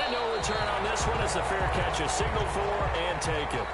And no return on this one as the fair catch is signaled for and taken.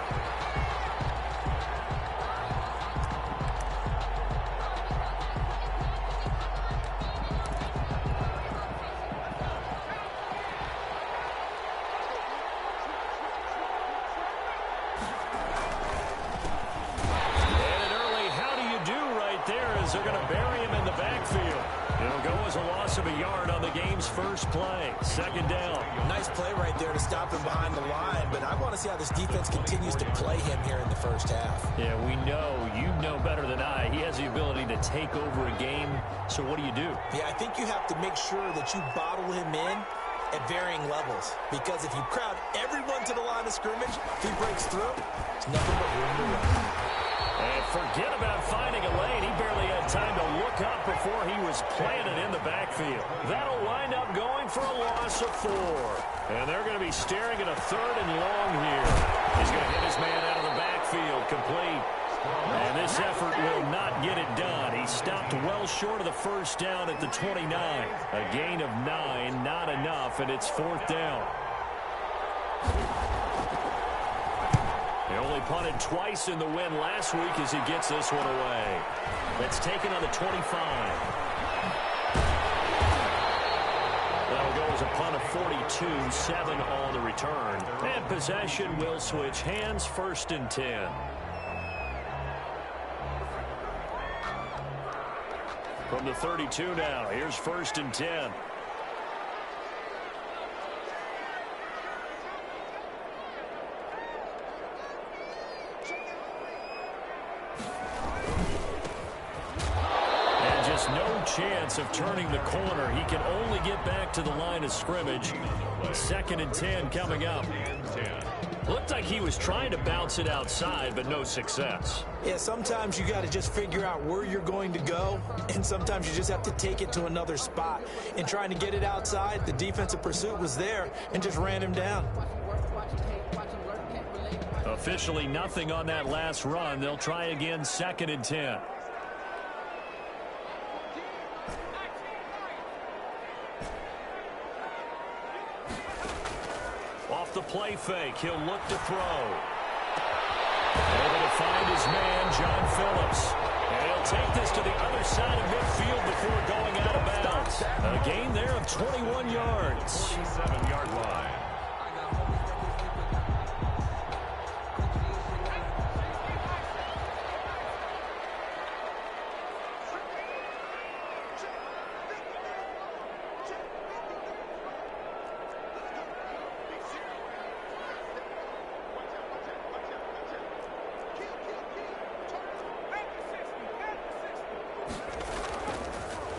They're going to bury him in the backfield. It'll go as a loss of a yard on the game's first play. Second down. Nice play right there to stop him behind the line, but I want to see how this defense continues to play him here in the first half. Yeah, we know. You know better than I. He has the ability to take over a game, so what do you do? Yeah, I think you have to make sure that you bottle him in at varying levels, because if you crowd everyone to the line of scrimmage, if he breaks through, it's nothing but room to run. And forget about finding a lane. He barely had time to look up before he was planted in the backfield. That'll wind up going for a loss of 4. And they're going to be staring at a 3rd and long here. He's going to hit his man out of the backfield, complete. And this effort will not get it done. He stopped well short of the first down at the 29. A gain of 9, not enough, and it's 4th down. He only punted twice in the win last week as he gets this one away. It's taken on the 25. That'll go as a punt of 42, 7 on the return. And possession will switch hands, 1st and 10. From the 32 now, here's 1st and 10. No chance of turning the corner. He can only get back to the line of scrimmage. 2nd and 10 coming up. Looked like he was trying to bounce it outside, but no success. Yeah, sometimes you got to just figure out where you're going to go, and sometimes you just have to take it to another spot. In trying to get it outside, the defensive pursuit was there and just ran him down. Officially nothing on that last run. They'll try again, 2nd and 10. The play fake. He'll look to throw. Able to find his man, John Phillips. And he'll take this to the other side of midfield before going out of bounds. A gain there of 21 yards. 47-yard line.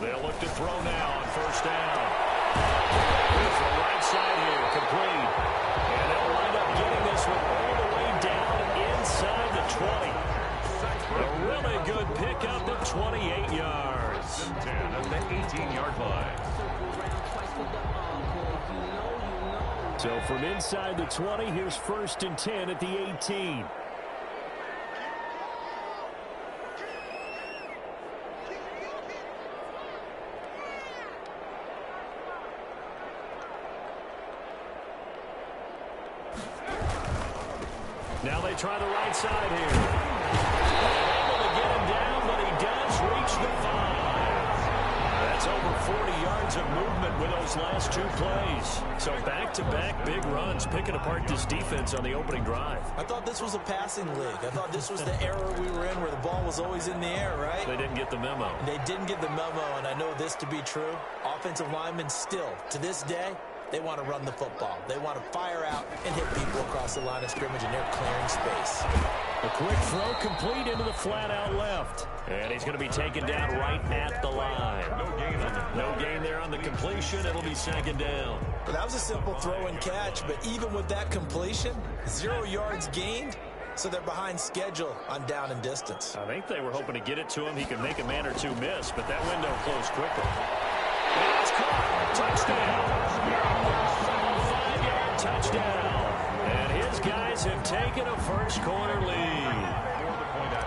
They'll look to throw now on 1st down. With the right side here, complete. And they'll wind up getting this one all the way down inside the 20. A really good pickup at 28 yards. 10 at the 18-yard line. So from inside the 20, here's 1st and 10 at the 18. Now they try the right side here. Able to get him down, but he does reach the 5. That's over 40 yards of movement with those last 2 plays. So back-to-back big runs, picking apart this defense on the opening drive. I thought this was a passing league. I thought this was the era we were in where the ball was always in the air, right? They didn't get the memo. They didn't get the memo, and I know this to be true. Offensive linemen still, to this day, they want to run the football. They want to fire out and hit people across the line of scrimmage, and they're clearing space. A quick throw complete into the flat out left. And he's going to be taken down right at the line. No gain there on the completion. It'll be 2nd down. Well, that was a simple throw and catch, but even with that completion, 0 yards gained, so they're behind schedule on down and distance. I think they were hoping to get it to him. He could make a man or 2 miss, but that window closed quickly. And it's caught. Touchdown. 5-yard touchdown. And his guys have taken a first quarter lead.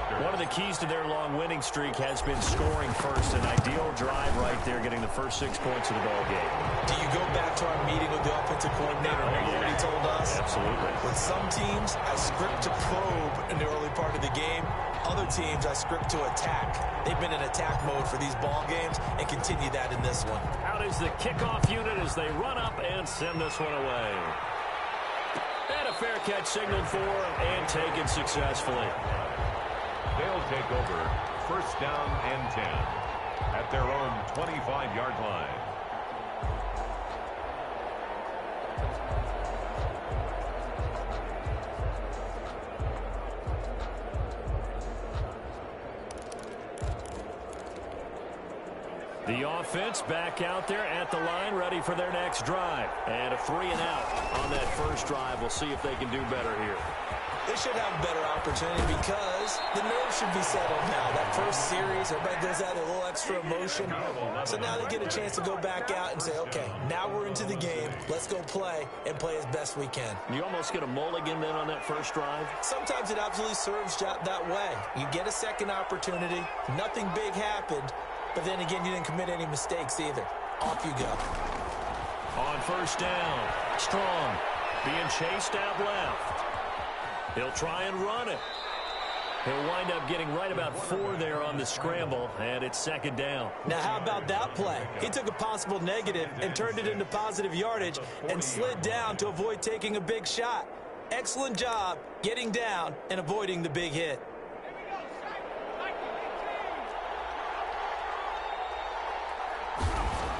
One of the keys to their long winning streak has been scoring first. An ideal drive right there, getting the first 6 points of the ball game. Do you go back to our meeting with the offensive coordinator? Remember what he told us? Absolutely. With some teams, I script to probe in the early part of the game. Other teams, I script to attack. They've been in attack mode for these ball games and continue that in this one. Out is the kickoff unit as they run up and send this one away. And a fair catch signaled for and taken successfully. They'll take over first down and 10 at their own 25-yard line. The offense back out there at the line, ready for their next drive. And a 3-and-out on that first drive. We'll see if they can do better here. They should have a better opportunity because the nerves should be settled now. That first series, everybody goes out with a little extra emotion. So now they get a chance to go back out and say, okay, now we're into the game. Let's go play and play as best we can. You almost get a mulligan then on that first drive? Sometimes it absolutely serves that way. You get a second opportunity. Nothing big happened. But then again, you didn't commit any mistakes either. Off you go. On first down, Strong being chased out left. He'll try and run it. He'll wind up getting right about 4 there on the scramble, and it's second down. Now, how about that play? He took a possible negative and turned it into positive yardage and slid down to avoid taking a big shot. Excellent job getting down and avoiding the big hit.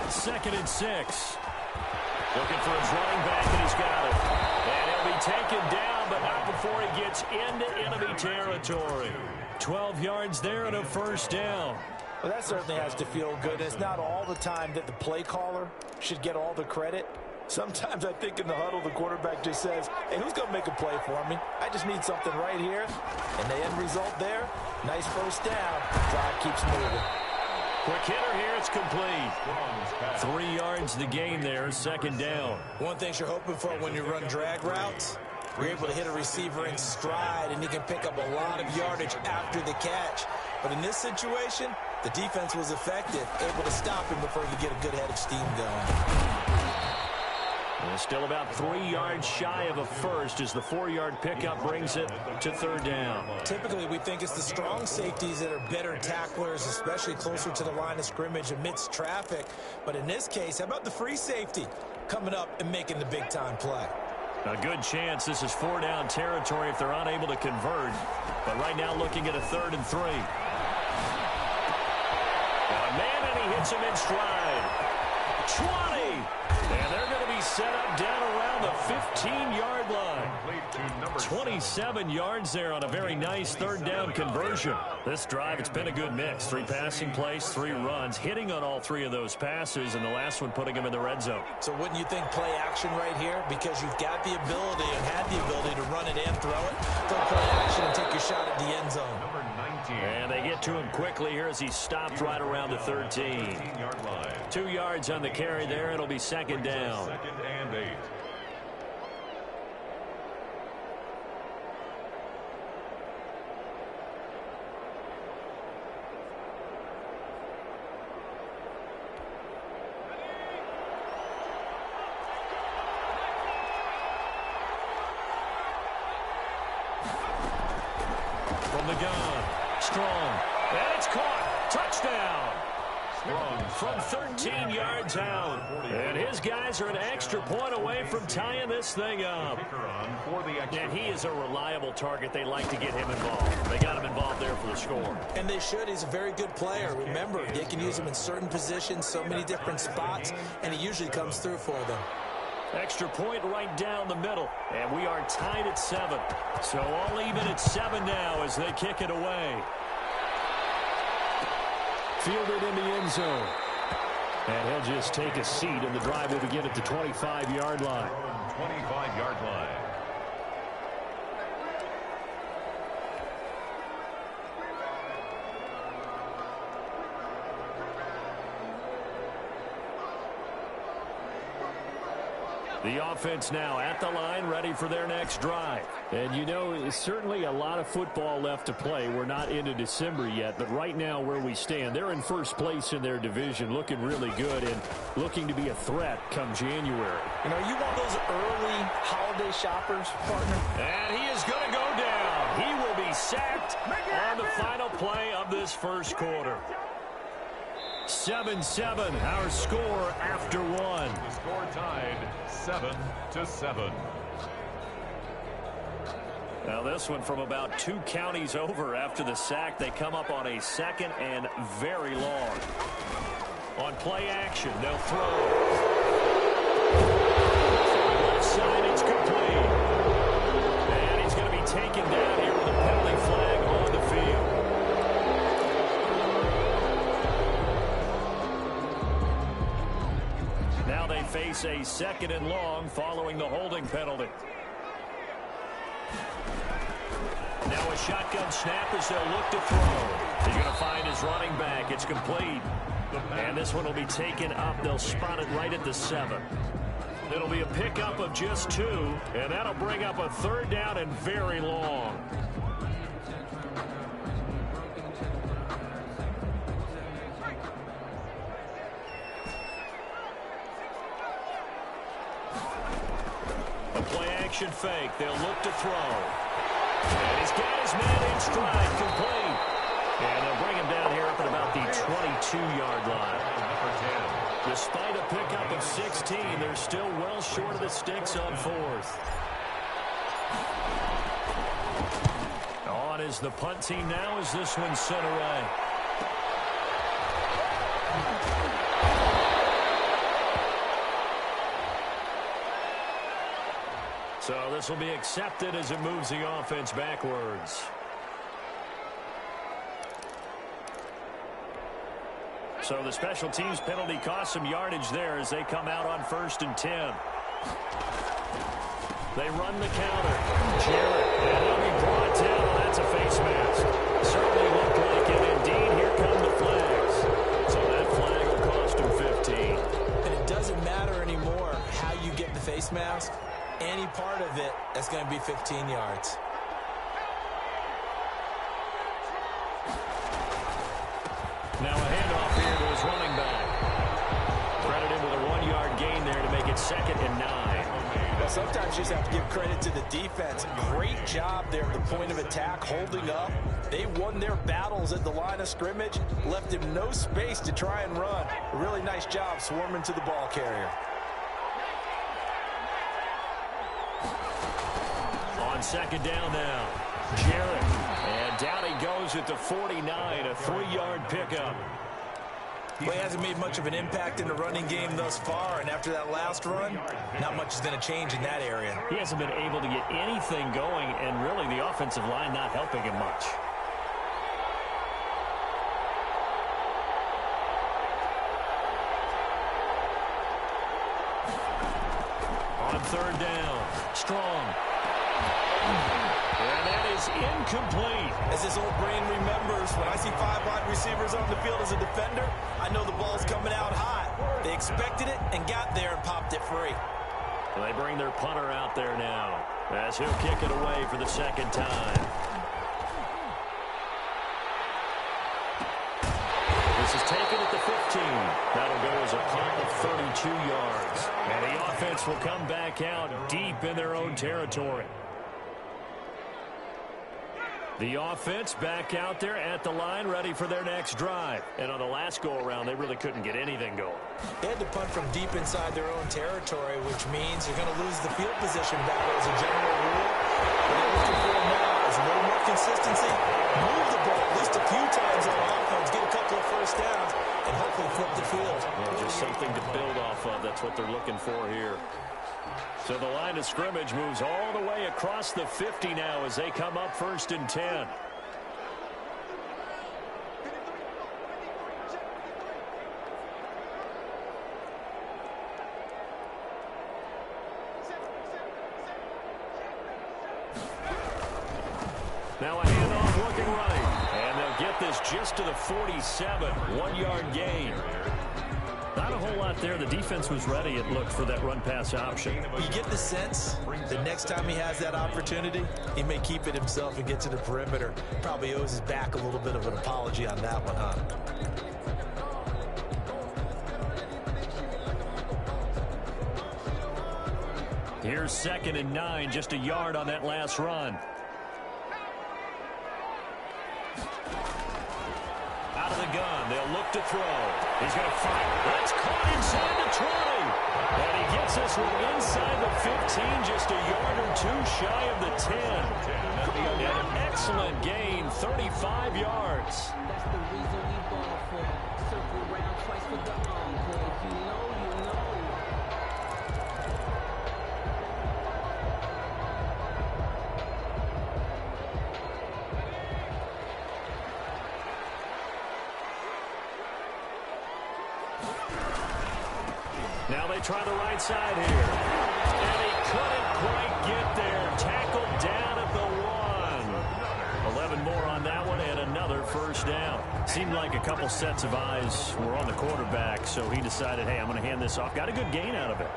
Second and 6. Looking for his running back, and he's got it. And he'll be taken down, but not before he gets into enemy territory. 12 yards there and a first down. Well, that certainly has to feel good. It's not all the time that the play caller should get all the credit. Sometimes I think in the huddle, the quarterback just says, hey, who's going to make a play for me? I just need something right here. And the end result there, nice first down. Drive keeps moving. Quick hitter here, it's complete. 3 yards the gain there, second down. One thing you're hoping for when you run drag routes, you're able to hit a receiver in stride, and he can pick up a lot of yardage after the catch. But in this situation, the defense was effective, able to stop him before he could get a good head of steam going. And still about 3 yards shy of a first as the 4-yard pickup brings it to third down. Typically, we think it's the strong safeties that are better tacklers, especially closer to the line of scrimmage amidst traffic. But in this case, how about the free safety coming up and making the big-time play? A good chance this is 4-down territory if they're unable to convert. But right now looking at a 3rd and 3. Got a man, and he hits him in stride. 20! And they're going to be set up down around the 15-yard line. 27 yards there on a very nice 3rd down conversion. This drive, it's been a good mix. 3 passing plays, 3 runs, hitting on all 3 of those passes, and the last one putting him in the red zone. So wouldn't you think play action right here? Because you've got the ability and had the ability to run it and throw it. Throw play action and take your shot at the end zone. And they get to him quickly here as he stopped right around the 13. 2 yards on the carry there. It'll be second down. Second and 8. From the gun, Strong, and it's caught. Touchdown. From 13 yards out. And his guys are an extra point away from tying this thing up. And he is a reliable target. They like to get him involved. They got him involved there for the score. And they should. He's a very good player. Remember, they can use him in certain positions, so many different spots, and he usually comes through for them. Extra point right down the middle. And we are tied at 7. So all even at 7 now as they kick it away. Fielded in the end zone. And he'll just take a seat, and the drive will begin at the 25-yard line. 25-yard line. The offense now at the line, ready for their next drive. And you know, it's certainly a lot of football left to play. We're not into December yet, but right now where we stand, they're in first place in their division, looking really good and looking to be a threat come January. You know, you want those early holiday shoppers, partner? And he is going to go down. He will be sacked on the final play of this first quarter. 7-7, our score after one. The score tied 7-7. Now this one from about 2 counties over after the sack. They come up on a second and very long. On play action, they'll throw. Left side, it's complete. And he's going to be taken down here with a penalty flag on the field. Now they face a second and long following the holding penalty. Now a shotgun snap as they'll look to throw. He's going to find his running back. It's complete. And this one will be taken up. They'll spot it right at the 7. It'll be a pickup of just 2, and that'll bring up a 3rd down and very long. A play-action fake. They'll look to throw. And he's got his man in stride, complete. And they'll bring him down here up at about the 22-yard line. Despite a pickup of 16, they're still well short of the sticks on 4th. On is the punt team now as this one's sent away. So this will be accepted as it moves the offense backwards. So the special teams penalty cost some yardage there as they come out on 1st and 10. They run the counter. Jarrett, and he'll be brought down. That's a face mask. Certainly looked like it. Indeed, here come the flags. So that flag will cost him 15. And it doesn't matter anymore how you get the face mask. Any part of it, that's going to be 15 yards. Now a handoff here to his running back. Credited with a 1-yard gain there to make it 2nd and 9. Well, sometimes you just have to give credit to the defense. Great job there at the point of attack, holding up. They won their battles at the line of scrimmage, left him no space to try and run. A really nice job swarming to the ball carrier. On 2nd down now, Jarrett. And down he goes at the 49, a 3-yard pickup. Well, he hasn't made much of an impact in the running game thus far, and after that last run, not much is going to change in that area. He hasn't been able to get anything going, and really the offensive line not helping him much. On 3rd down, Strong. And that is incomplete. As this old brain remembers, when I see 5 wide receivers on the field as a defender, I know the ball's coming out hot. They expected it and got there and popped it free. Well, they bring their punter out there now as he'll kick it away for the 2nd time. This is taken at the 15. That'll go as a punt of 32 yards. And the offense will come back out deep in their own territory. The offense back out there at the line, ready for their next drive. And on the last go-around, they really couldn't get anything going. They had to punt from deep inside their own territory, which means you're going to lose the field position battle as a general rule. What they're looking for now is a little more consistency. Move the ball at least a few times on offense, get a couple of 1st downs, and hopefully flip the field. Well, just something to build off of. That's what they're looking for here. So the line of scrimmage moves all the way across the 50 now as they come up 1st and 10. Now a handoff looking right. And they'll get this just to the 47. 1-yard gain. Not a whole whole lot there. The defense was ready, it looked, for that run-pass option. You get the sense the next time he has that opportunity, he may keep it himself and get to the perimeter. Probably owes his back a little bit of an apology on that one, huh? Here's 2nd and 9, just a yard on that last run. Out of the gun, they'll look to throw. He's going to fire. That's caught inside the 20. And he gets this one inside the 15, just a yard or two shy of the 10. And an excellent gain, 35 yards. That's the reason we ball for. Circle round twice for the encore. If you know, you know. Now they try the right side here. And he couldn't quite get there. Tackled down at the 1. 11 more on that one and another first down. Seemed like a couple sets of eyes were on the quarterback, so he decided, hey, I'm going to hand this off. Got a good gain out of it.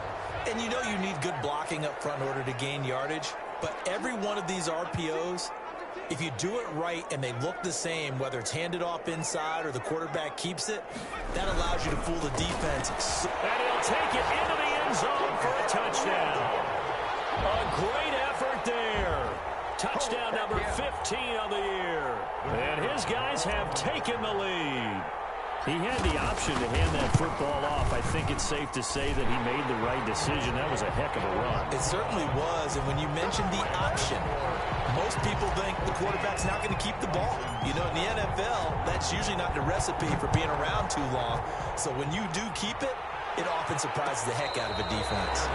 And you know you need good blocking up front in order to gain yardage. But every one of these RPOs, if you do it right and they look the same, whether it's handed off inside or the quarterback keeps it, that allows you to fool the defense. And he'll take it into the end zone for a touchdown. A great effort there. Touchdown number 15 on the year. And his guys have taken the lead. He had the option to hand that football off. I think it's safe to say that he made the right decision. That was a heck of a run. It certainly was. And when you mentioned the option, most people think the quarterback's not going to keep the ball. You know, in the NFL, that's usually not the recipe for being around too long. So when you do keep it, it often surprises the heck out of a defense.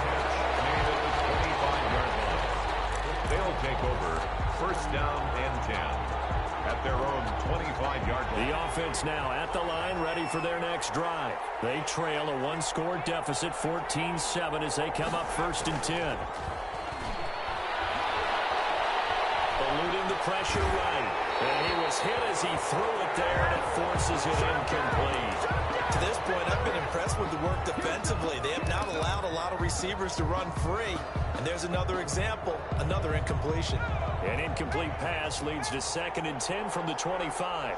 They'll take over 1st down and 10 at their own 25-yard line. The offense now at the line, ready for their next drive. They trail a one-score deficit, 14-7, as they come up 1st and 10. Eluding the pressure right. And he was hit as he threw it there, and it forces it incomplete. To this point, I've been impressed with the work defensively. They have not allowed a lot of receivers to run free. And there's another example, another incompletion. An incomplete pass leads to 2nd and 10 from the 25.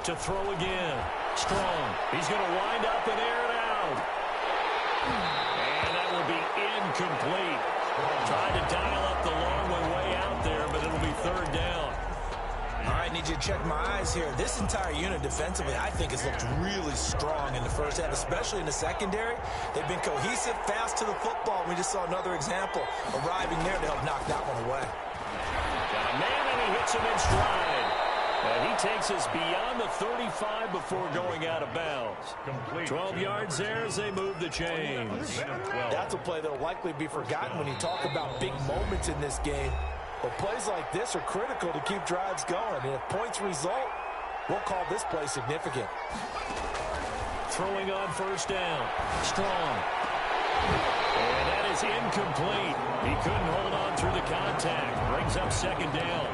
To throw again. Strong. He's going to wind up and air it out. And that will be incomplete. Tried to dial up the long way out there, but it'll be 3rd down. All right, need you to check my eyes here. This entire unit defensively, I think, has looked really strong in the first half, especially in the secondary. They've been cohesive, fast to the football. We just saw another example arriving there to help knock that one away. Got a man, and he hits him in stride. And he takes us beyond the 35 before going out of bounds. 12 yards there as they move the chains. That's a play that will likely be forgotten when you talk about big moments in this game. But plays like this are critical to keep drives going. And if points result, we'll call this play significant. Throwing on 1st down. Strong. And that is incomplete. He couldn't hold on through the contact. Brings up 2nd down.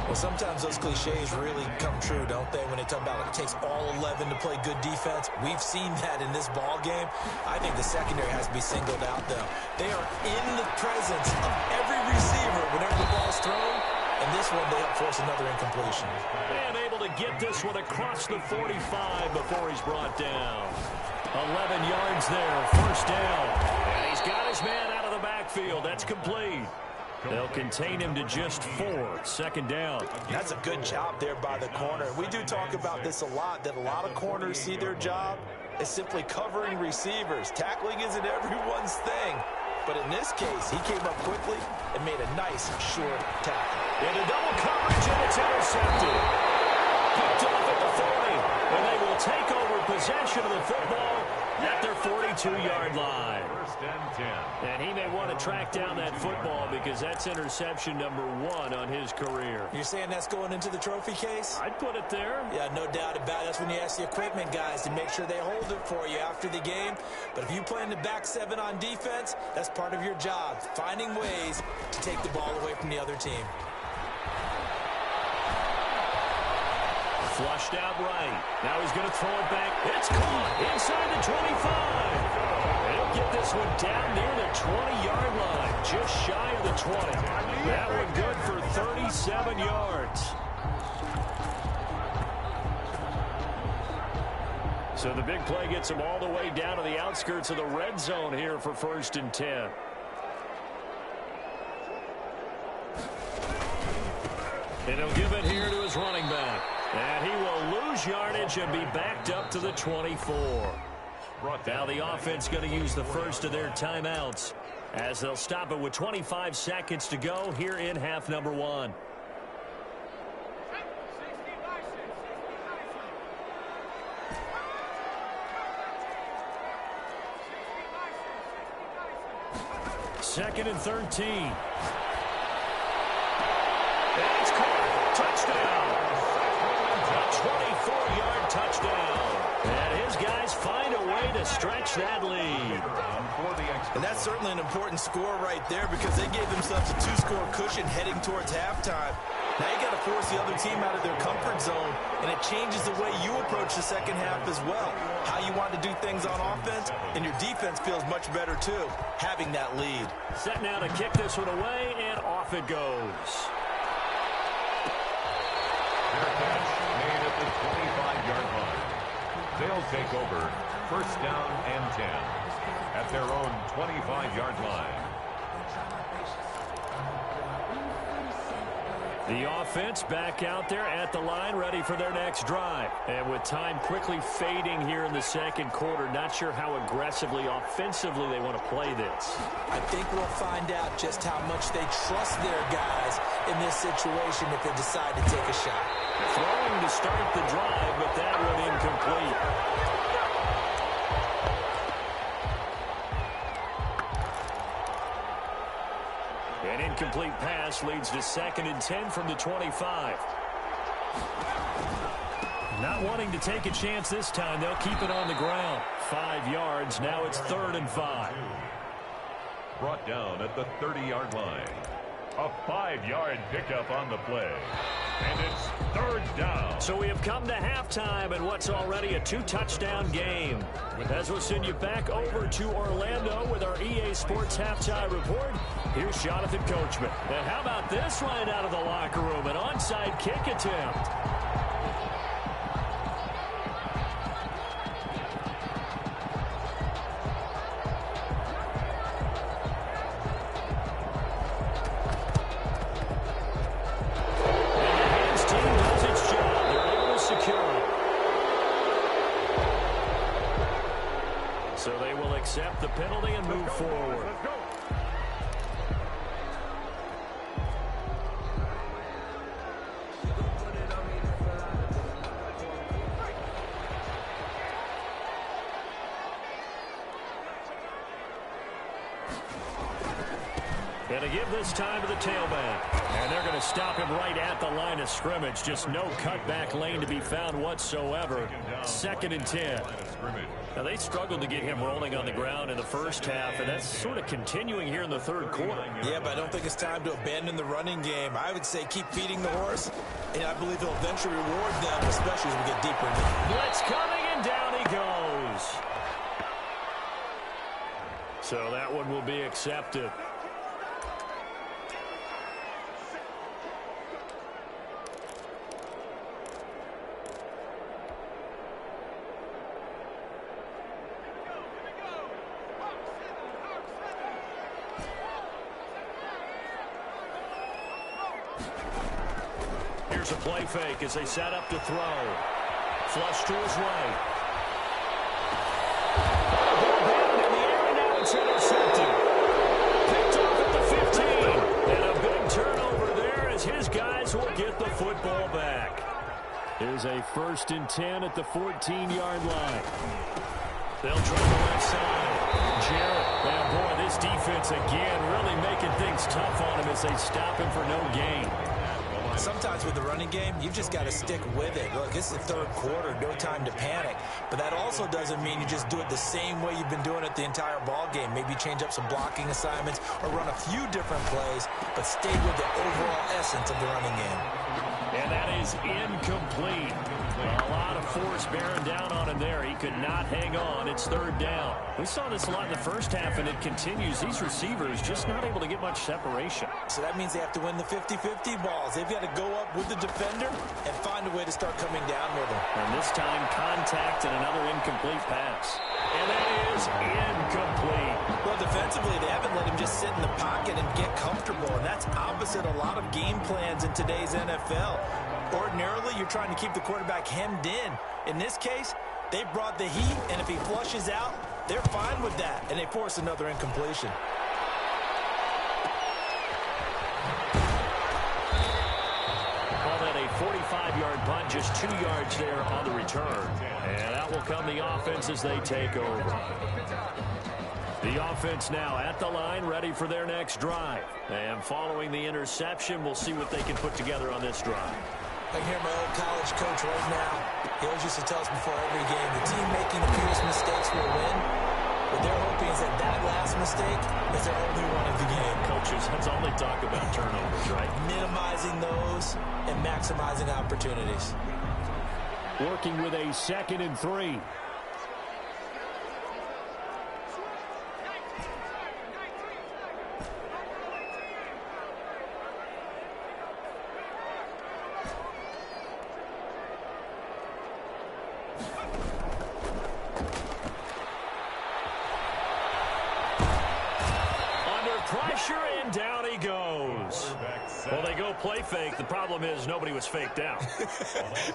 Well, sometimes those cliches really come true, don't they? When they talk about it takes all 11 to play good defense. We've seen that in this ball game. I think the secondary has to be singled out, though. They are in the presence of every receiver whenever the ball's thrown. And this one, they help force another incompletion. And able to get this one across the 45 before he's brought down. 11 yards there, 1st down. And he's got his man out of the backfield. That's complete. They'll contain him to just 4. 2nd down. That's a good job there by the corner. We do talk about this a lot, that a lot of corners see their job as simply covering receivers. Tackling isn't everyone's thing. But in this case, he came up quickly and made a nice, short tackle. Into double coverage, and it's intercepted. Picked off at the 40. And they will take over possession of the football at their 42-yard line. First and 10. And he may want to track down that football because that's interception number 1 on his career. You're saying that's going into the trophy case? I'd put it there. Yeah, no doubt about it. That's when you ask the equipment guys to make sure they hold it for you after the game. But if you play in the back 7 on defense, that's part of your job, finding ways to take the ball away from the other team. Flushed out right. Now he's going to throw it back. It's caught inside the 25. And he'll get this one down near the 20-yard line, just shy of the 20. That one good for 37 yards. So the big play gets him all the way down to the outskirts of the red zone here for 1st and 10. And he'll give it here to his running back. And he will lose yardage and be backed up to the 24. Now the offense going to use the first of their timeouts as they'll stop it with 25 seconds to go here in half number 1. Second and 13. And it's caught. Touchdown. A 24-yard touchdown. And his guys find a way to stretch that lead. And that's certainly an important score right there because they gave themselves a 2-score cushion heading towards halftime. Now you got to force the other team out of their comfort zone, and it changes the way you approach the second half as well. How you want to do things on offense, and your defense feels much better too, having that lead. Set now to kick this one away, and off it goes. Their catch made at the 25-yard line. They'll take over 1st down and 10 at their own 25-yard line. The offense back out there at the line, ready for their next drive. And with time quickly fading here in the second quarter, not sure how aggressively, offensively they want to play this. I think we'll find out just how much they trust their guys in this situation if they decide to take a shot. Throwing to start the drive, but that one incomplete. An incomplete pass leads to 2nd and 10 from the 25. Not wanting to take a chance this time, they'll keep it on the ground. 5 yards, now it's 3rd and 5. Brought down at the 30-yard line. A 5-yard pickup on the play. And it's 3rd down. So we have come to halftime in what's already a 2-touchdown game. As we'll send you back over to Orlando with our EA Sports Halftime Report, here's Jonathan Coachman. And how about this right out of the locker room? An onside kick attempt. So they will accept the penalty and move forward. And to give this time to the tailback. And they're going to stop him right at the line of scrimmage. Just no cutback lane to be found whatsoever. 2nd and 10. Now, they struggled to get him rolling on the ground in the first half, and that's sort of continuing here in the third quarter. Yeah, but I don't think it's time to abandon the running game. I would say keep feeding the horse, and I believe he'll eventually reward them, especially as we get deeper into it. Blitz coming, and down he goes. So that one will be accepted. Here's a play fake as they set up to throw. Flush to his right. Ball down in the air, and now it's intercepted. Picked off at the 15. And a big turnover there as his guys will get the football back. Here's a 1st and 10 at the 14-yard line. They'll try the left side. Jarrett. And boy, this defense again really making things tough on him as they stop him for no gain. Sometimes with the running game, you've just got to stick with it. Look, it's the third quarter, no time to panic. But that also doesn't mean you just do it the same way you've been doing it the entire ball game. Maybe change up some blocking assignments or run a few different plays, but stay with the overall essence of the running game. And that is incomplete. A lot of force bearing down on him there. He could not hang on. It's third down. We saw this a lot in the first half, and it continues. These receivers just not able to get much separation. So that means they have to win the 50-50 balls. They've got to go up with the defender and find a way to start coming down with him. And this time, contact and another incomplete pass. And that is incomplete. Well, defensively, they haven't let him just sit in the pocket and get comfortable, and that's opposite a lot of game plans in today's NFL. Ordinarily, you're trying to keep the quarterback hemmed in. In this case, they brought the heat, and if he flushes out, they're fine with that, and they force another incompletion. Call that a 45-yard punt, just 2 yards there on the return. And that will come the offense as they take over. The offense now at the line, ready for their next drive. And following the interception, we'll see what they can put together on this drive. I can hear my old college coach right now. He always used to tell us before every game, the team making the fewest mistakes will win. What they're hoping is that that last mistake is their only one of the game. Coaches, that's all they talk about, turnovers, right? Minimizing those and maximizing opportunities. Working with a 2nd and 3. Pressure, and down he goes. Well, they go play fake. The problem is nobody was faked out.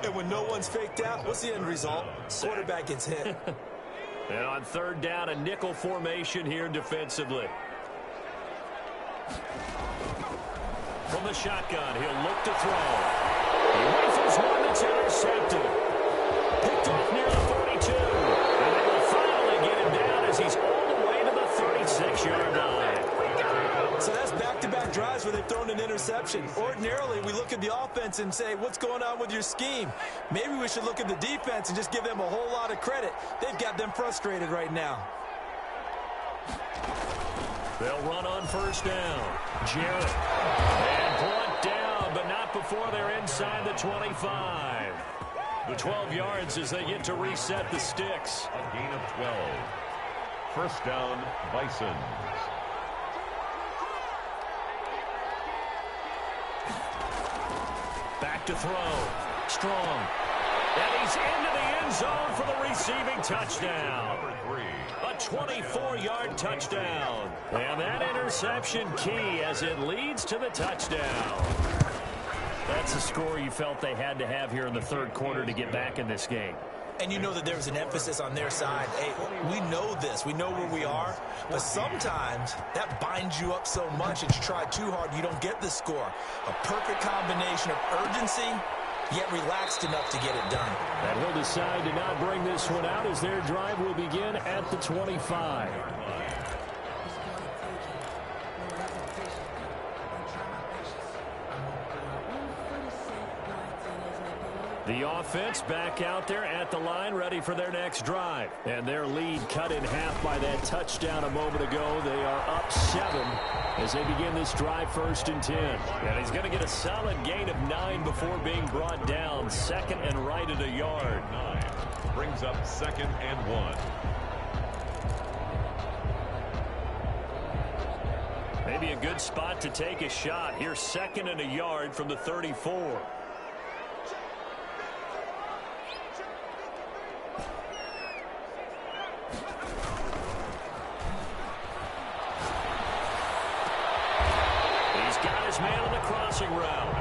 And when no one's faked out, what's the end result? Quarterback gets hit. And on third down, a nickel formation here defensively. From the shotgun, he'll look to throw. He rifles one that's intercepted. Picked off near the 42. And they will finally get him down as he's all the way to the 36-yard line. So that's back-to-back drives where they've thrown an interception. Ordinarily, we look at the offense and say, what's going on with your scheme? Maybe we should look at the defense and just give them a whole lot of credit. They've got them frustrated right now. They'll run on first down. Jarrett. And brought down, but not before they're inside the 25. The 12 yards as they get to reset the sticks. A gain of 12. First down, Bisons. Back to throw. Strong. And he's into the end zone for the receiving touchdown. A 24-yard touchdown. And that interception key as it leads to the touchdown. That's the score you felt they had to have here in the third quarter to get back in this game. And you know that there's an emphasis on their side. Hey, we know this. We know where we are. But sometimes that binds you up so much that you try too hard, you don't get the score. A perfect combination of urgency, yet relaxed enough to get it done. And he'll decide to not bring this one out as their drive will begin at the 25. The offense back out there at the line, ready for their next drive. And their lead cut in half by that touchdown a moment ago. They are up 7 as they begin this drive, 1st and 10. And he's going to get a solid gain of 9 before being brought down. 2nd and right at a yard. 9 brings up 2nd and 1. Maybe a good spot to take a shot. Here's 2nd and a yard from the 34. Man on the crossing route.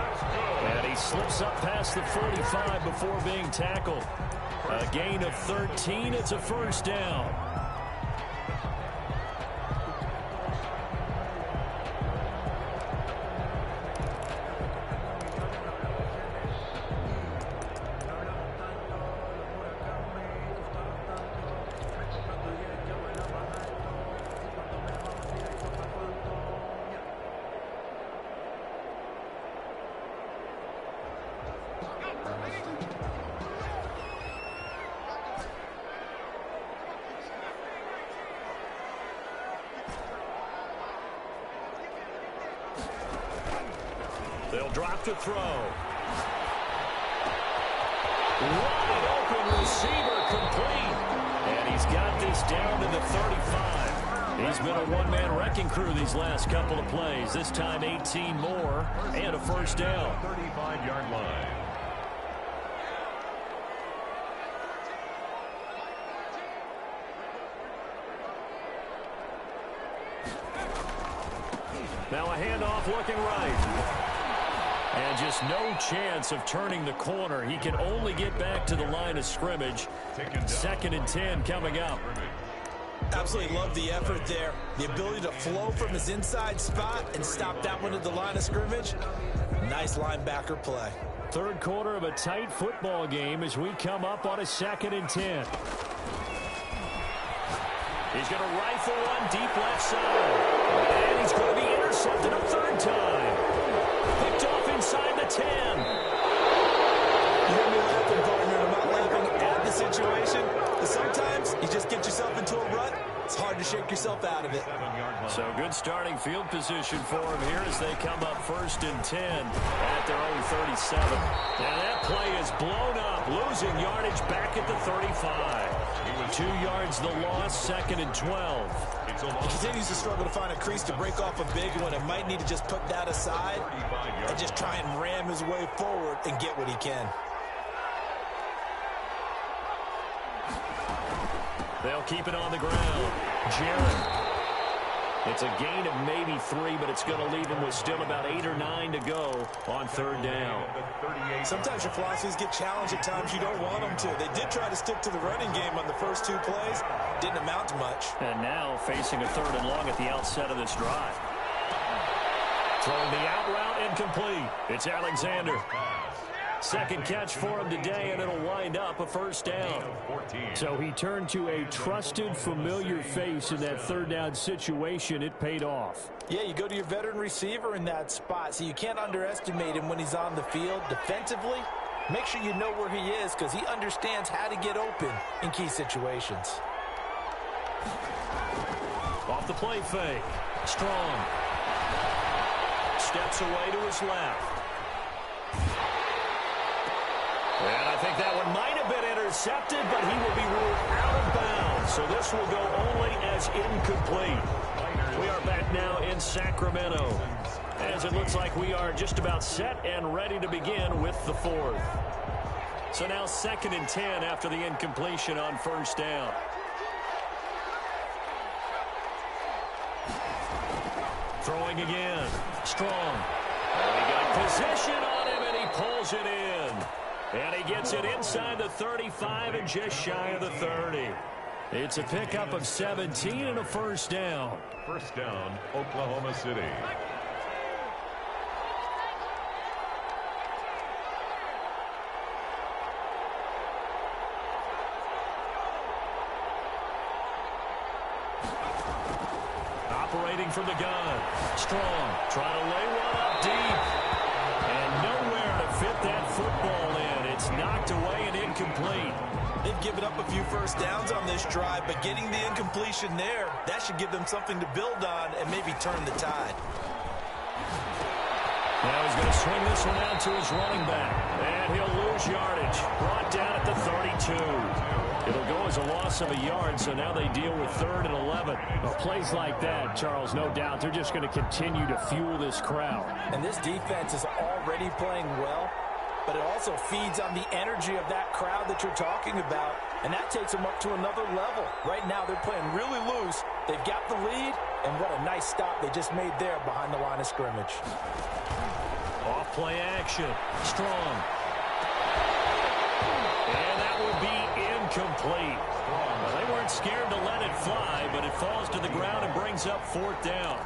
And he slips up past the 45 before being tackled. A gain of 13. It's a first down. They'll drop to throw. Wide open receiver complete. And he's got this down to the 35. He's been a one-man wrecking crew these last couple of plays. This time 18 more and a first down. 35-yard line. Now a handoff looking right. And just no chance of turning the corner. He can only get back to the line of scrimmage. 2nd and 10 coming up. Absolutely love the effort there. The ability to flow from his inside spot and stop that one at the line of scrimmage. Nice linebacker play. Third quarter of a tight football game as we come up on a 2nd and 10. He's going to rifle one deep left side. And he's going to be intercepted a third time. Picked off inside the 10. You hear me laughing, partner. I'm not laughing at the situation. But sometimes you just get yourself into a rut. It's hard to shake yourself out of it. So good starting field position for him here as they come up 1st and 10 at their own 37. Now that play is blown up, losing yardage back at the 35. 2 yards the loss, 2nd and 12. He continues to struggle to find a crease to break off a big one and might need to just put that aside and just try and ram his way forward and get what he can. They'll keep it on the ground. Jarrett. It's a gain of maybe 3, but it's going to leave him with still about 8 or 9 to go on 3rd down. Sometimes your philosophies get challenged at times you don't want them to. They did try to stick to the running game on the first 2 plays. Didn't amount to much. And now facing a 3rd and long at the outset of this drive. Throwing the out route incomplete. It's Alexander. Second catch for him today, and it'll wind up a first down. So he turned to a trusted, familiar face in that 3rd down situation. It paid off. Yeah, you go to your veteran receiver in that spot, so you can't underestimate him when he's on the field. Defensively, make sure you know where he is because he understands how to get open in key situations. Off the play fake. Strong. Steps away to his left. And I think that one might have been intercepted, but he will be ruled out of bounds. So this will go only as incomplete. We are back now in Sacramento, as it looks like we are just about set and ready to begin with the 4th. So now 2nd and 10 after the incompletion on 1st down. Throwing again. Strong. He got position on him, and he pulls it in. And he gets it inside the 35 and just shy of the 30. It's a pickup of 17 and a first down. First down, Oklahoma City. Operating from the gun. Strong. Trying to lay one up deep. And nowhere to fit that football in. It's knocked away and incomplete. They've given up a few first downs on this drive, but getting the incompletion there, that should give them something to build on and maybe turn the tide. Now he's going to swing this one out to his running back. And he'll lose yardage. Brought down at the 32. It'll go as a loss of a yard, so now they deal with 3rd and 11. Well, plays like that, Charles, no doubt, they're just going to continue to fuel this crowd. And this defense is already playing well, but it also feeds on the energy of that crowd that you're talking about, and that takes them up to another level. Right now, they're playing really loose. They've got the lead, and what a nice stop they just made there behind the line of scrimmage. Off play action. Strong. And that will be incomplete. Well, they weren't scared to let it fly, but it falls to the ground and brings up 4th down.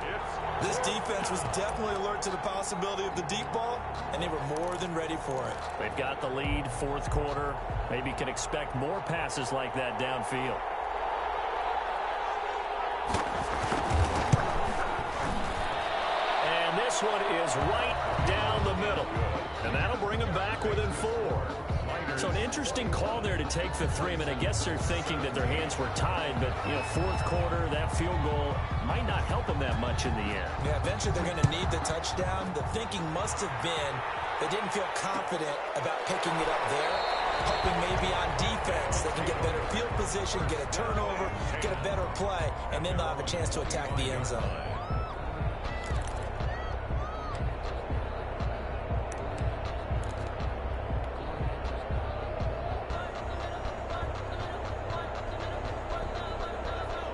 This defense was definitely alert to the possibility of the deep ball, and they were more than ready for it. They've got the lead, 4th quarter. Maybe can expect more passes like that downfield. And this one is right down the middle. And that'll bring them back within 4. So an interesting call there to take the 3. I mean, I guess they're thinking that their hands were tied, but, you know, fourth quarter, that field goal might not help them that much in the end. Yeah, eventually they're going to need the touchdown. The thinking must have been they didn't feel confident about picking it up there, hoping maybe on defense they can get better field position, get a turnover, get a better play, and then they'll have a chance to attack the end zone.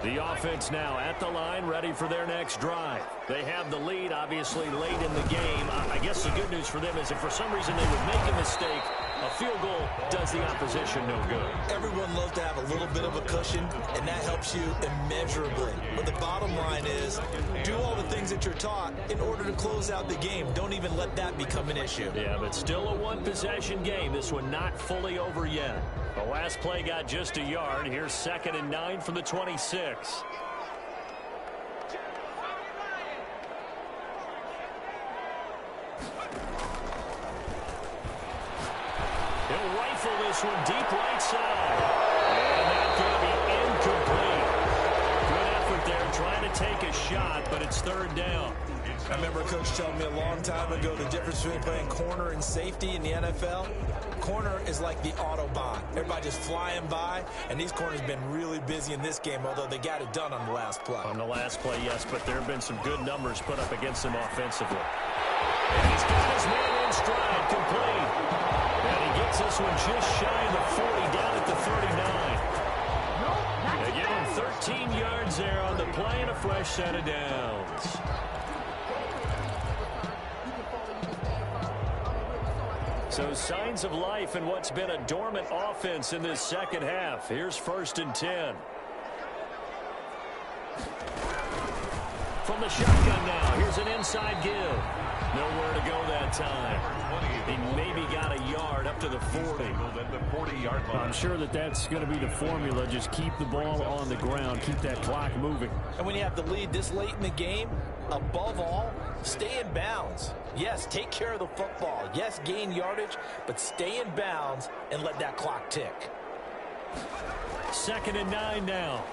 The offense now at the line, ready for their next drive. They have the lead, obviously, late in the game. I guess the good news for them is if for some reason they would make a mistake, a field goal does the opposition no good. Everyone loves to have a little bit of a cushion, and that helps you immeasurably. But the bottom line is, do all the things that you're taught in order to close out the game. Don't even let that become an issue. Yeah, but still a one-possession game. This one not fully over yet. The last play got just a yard. Here's 2nd and 9 from the 26. He'll rifle this one deep right side. And that's going to be incomplete. Good effort there trying to take a shot, but it's 3rd down. I remember a coach telling me a long time ago the difference between playing corner and safety in the NFL. Corner is like the Autobahn. Everybody just flying by, and these corners have been really busy in this game, although they got it done on the last play. On the last play, yes, but there have been some good numbers put up against them offensively. And he's got his man in stride, complete. And he gets this one just shy of the 40, down at the 39. They give him 13 yards there on the play and a fresh set of downs. So signs of life in what's been a dormant offense in this second half. Here's 1st and 10. From the shotgun now, here's an inside give. Nowhere to go that time. He maybe got a yard up to the 40. I'm sure that's going to be the formula. Just keep the ball on the ground. Keep that clock moving. And when you have the lead this late in the game, above all, stay in bounds. Yes, take care of the football. Yes, gain yardage, but stay in bounds and let that clock tick. 2nd and 9 now.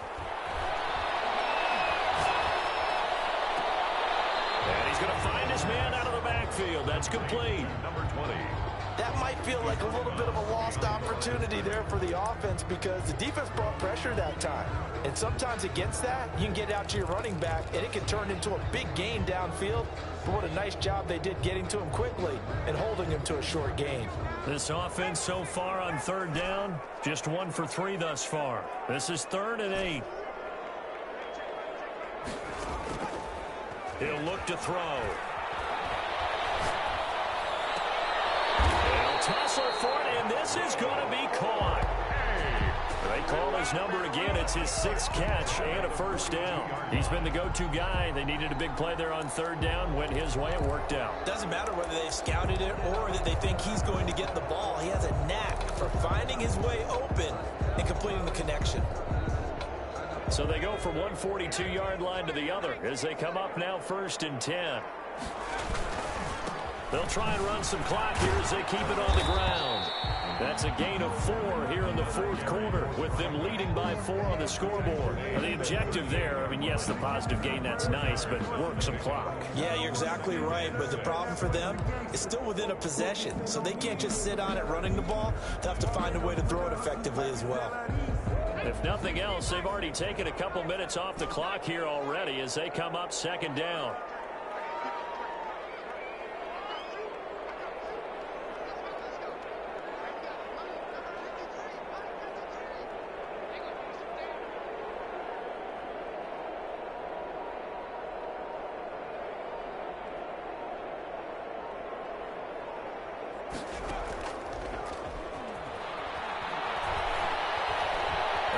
And he's going to find his man out of the backfield. That's complete. Number 20. That might feel like a little bit of a lost opportunity there for the offense because the defense brought pressure that time. And sometimes against that, you can get out to your running back, and it can turn into a big gain downfield. But what a nice job they did getting to him quickly and holding him to a short gain. This offense so far on 3rd down, just 1 for 3 thus far. This is 3rd and 8. He'll look to throw. They'll tussle for it, and this is going to be caught. They call his number again. It's his 6th catch and a 1st down. He's been the go-to guy. They needed a big play there on 3rd down. Went his way. It worked out. Doesn't matter whether they've scouted it or that they think he's going to get the ball. He has a knack for finding his way open and completing the connection. So they go from one 42-yard line to the other as they come up now 1st and 10. They'll try and run some clock here as they keep it on the ground. That's a gain of 4 here in the 4th quarter with them leading by 4 on the scoreboard. The objective there, I mean, yes, the positive gain, that's nice, but work some clock. Yeah, you're exactly right, but the problem for them is still within a possession, so they can't just sit on it running the ball. They'll have to find a way to throw it effectively as well. If nothing else, they've already taken a couple minutes off the clock here already as they come up 2nd down.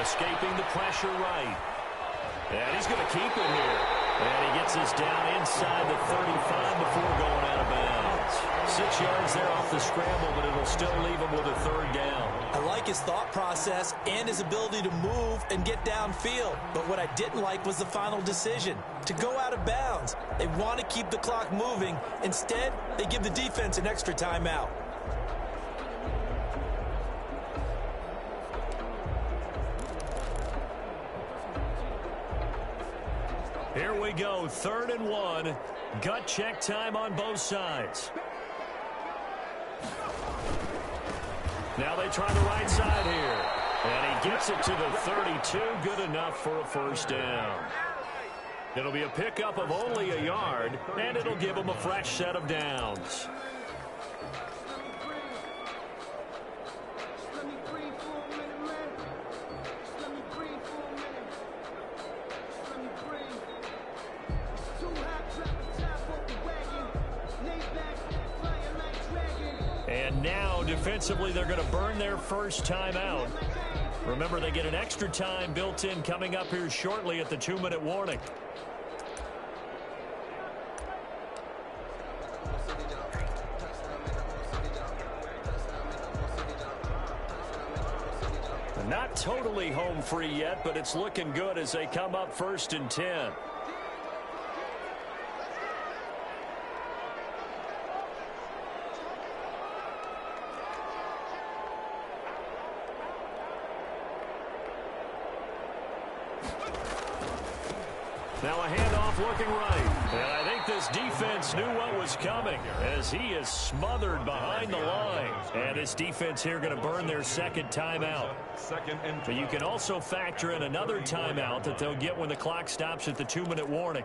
Escaping the pressure right. And he's going to keep it here. And he gets us down inside the 35 before going out of bounds. 6 yards there off the scramble, but it'll still leave him with a third down. I like his thought process and his ability to move and get downfield. But what I didn't like was the final decision, to go out of bounds. They want to keep the clock moving. Instead, they give the defense an extra timeout. Here we go, 3rd and 1. Gut check time on both sides. Now they try the right side here. And he gets it to the 32. Good enough for a first down. It'll be a pickup of only a yard, and it'll give him a fresh set of downs. And now, defensively, they're going to burn their first timeout. Remember, they get an extra time built in coming up here shortly at the 2-minute warning. Not totally home free yet, but it's looking good as they come up 1st and 10. Now a handoff looking right. And I think this defense knew what was coming as he is smothered behind the line. And this defense here going to burn their second timeout. But you can also factor in another timeout that they'll get when the clock stops at the 2-minute warning.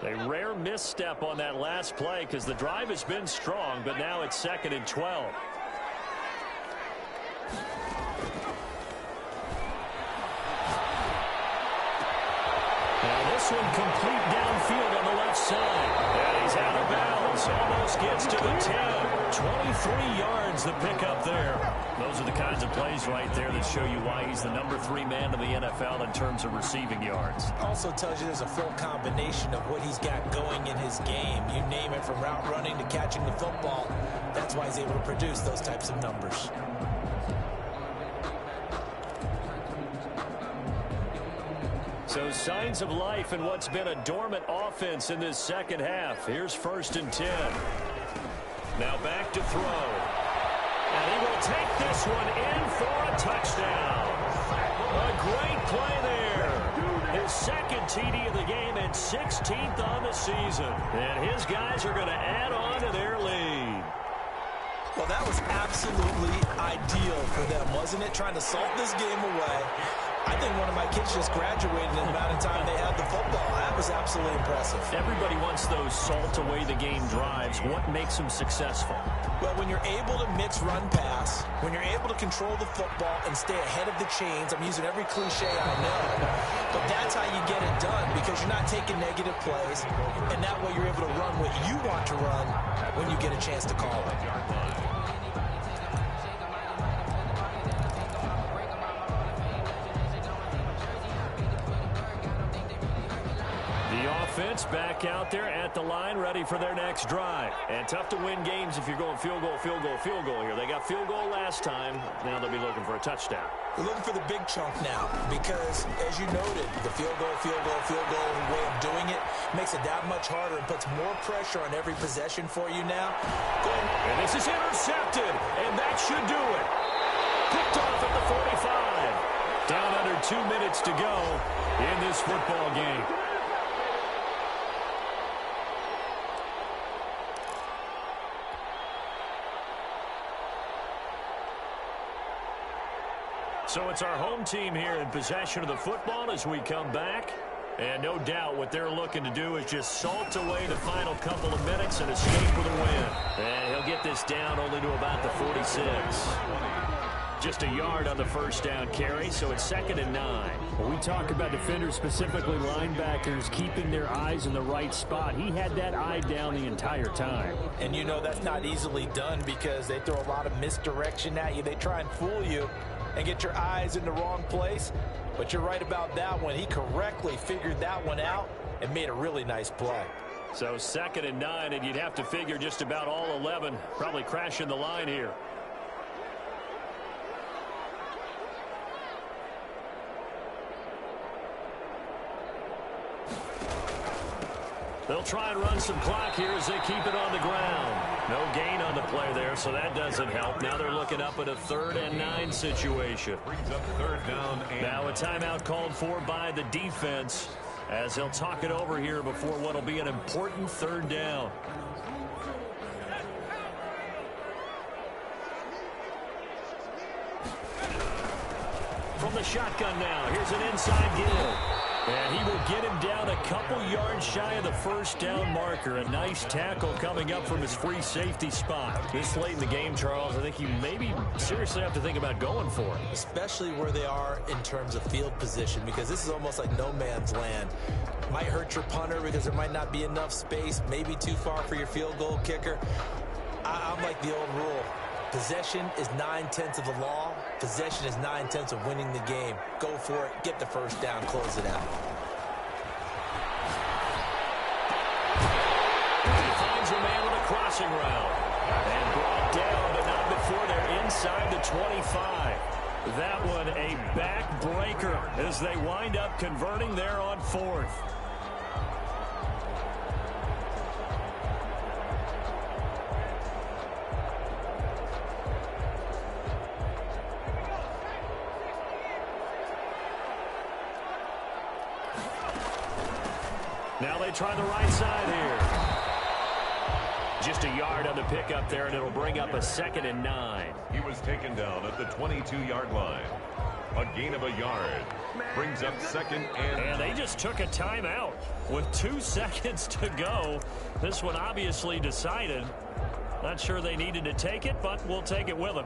A rare misstep on that last play because the drive has been strong, but now it's 2nd and 12. Now this one complete downfield on the left side. And he's out of bounds. Almost gets to the 10. 23 yards the pickup there. Those are the kinds of plays right there that show you why he's the #3 man in the NFL in terms of receiving yards. Also tells you there's a full combination of what he's got going in his game. You name it, from route running to catching the football. That's why he's able to produce those types of numbers. So signs of life in what's been a dormant offense in this second half. Here's 1st and 10. Now back to throw. And he will take this one in for a touchdown. A great play there. His second TD of the game and 16th on the season. And his guys are going to add on to their lead. Well, that was absolutely ideal for them, wasn't it? Trying to salt this game away. I think one of my kids just graduated in the amount of time they had the football. That was absolutely impressive. Everybody wants those salt-away-the-game drives. What makes them successful? Well, when you're able to mix run-pass, when you're able to control the football and stay ahead of the chains, I'm using every cliche I know, but that's how you get it done because you're not taking negative plays, and that way you're able to run what you want to run when you get a chance to call it. Offense back out there at the line, ready for their next drive. And tough to win games if you're going field goal, field goal, field goal here. They got field goal last time. Now they'll be looking for a touchdown. We're looking for the big chunk now because, as you noted, the field goal way of doing it makes it that much harder and puts more pressure on every possession for you now. And this is intercepted, and that should do it. Picked off at the 45. Down under 2 minutes to go in this football game. So it's our home team here in possession of the football as we come back. And no doubt what they're looking to do is just salt away the final couple of minutes and escape with a win. And he'll get this down only to about the 46. Just a yard on the first down carry, so it's 2nd and 9. When we talk about defenders, specifically linebackers, keeping their eyes in the right spot, he had that eye down the entire time. And you know that's not easily done because they throw a lot of misdirection at you. They try and fool you and get your eyes in the wrong place. But you're right about that one. He correctly figured that one out and made a really nice play. So 2nd and 9, and you'd have to figure just about all 11 probably crashing the line here. They'll try and run some clock here as they keep it on the ground. No gain on the play there, so that doesn't help. Now they're looking up at a 3rd and 9 situation. Brings up 3rd down. And now a timeout called for by the defense as they'll talk it over here before what will be an important 3rd down. From the shotgun now, here's an inside give. And he will get him down a couple yards shy of the first down marker. A nice tackle coming up from his free safety spot. This late in the game, Charles, I think you maybe seriously have to think about going for it. Especially where they are in terms of field position, because this is almost like no man's land. Might hurt your punter because there might not be enough space, maybe too far for your field goal kicker. I'm like the old rule. Possession is 9/10 of the law. Possession is 9/10 of winning the game. Go for it. Get the first down. Close it out. He finds a man with a crossing route. And brought down, but not before they're inside the 25. That one a backbreaker as they wind up converting there on 4th. Now they try the right side here. Just a yard on the pickup there, and it'll bring up a 2nd and 9. he was taken down at the 22-yard line. A gain of a yard. Brings up 2nd and... And they just took a timeout with 2 seconds to go. This one obviously decided. Not sure they needed to take it, but we'll take it with them.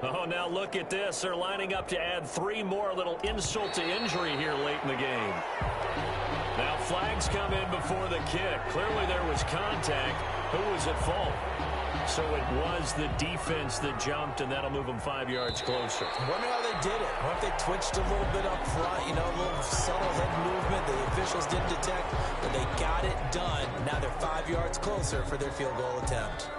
Oh, now look at this. They're lining up to add 3 more, a little insult to injury here late in the game. Now flags come in before the kick. Clearly there was contact. Who was at fault? So it was the defense that jumped, and that'll move them 5 yards closer. Wonder how they did it. I wonder if they twitched a little bit up front, you know, a little subtle head movement the officials didn't detect, but they got it done. Now they're 5 yards closer for their field goal attempt.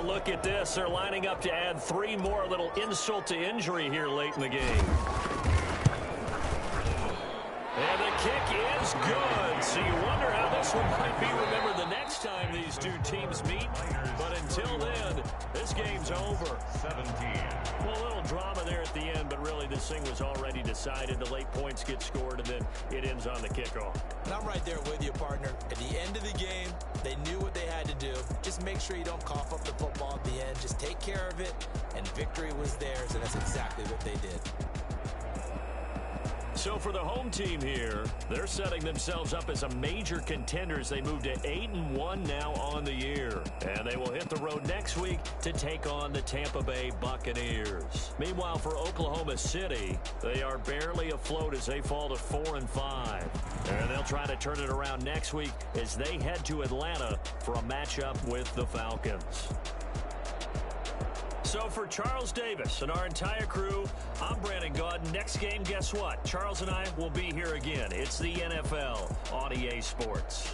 Look at this. They're lining up to add 3 more, a little insult to injury here late in the game. And the kick is good. So you wonder how this one might be remembered the next time these two teams meet. But until then, this game's over. 17. Well, a little drama there at the end, but really this thing was already decided. The late points get scored, and then it ends on the kickoff. And I'm right there with you, partner. At the end of the game, they knew what they had to do. Just make sure you don't cough up the football at the end. Just take care of it, and victory was theirs, and that's exactly what they did. So for the home team here, they're setting themselves up as a major contender as they move to 8-1 now on the year. And they will hit the road next week to take on the Tampa Bay Buccaneers. Meanwhile, for Oklahoma City, they are barely afloat as they fall to 4-5. And they'll try to turn it around next week as they head to Atlanta for a matchup with the Falcons. So for Charles Davis and our entire crew, I'm Brandon Gaudin. Next game, guess what? Charles and I will be here again. It's the NFL on EA Sports.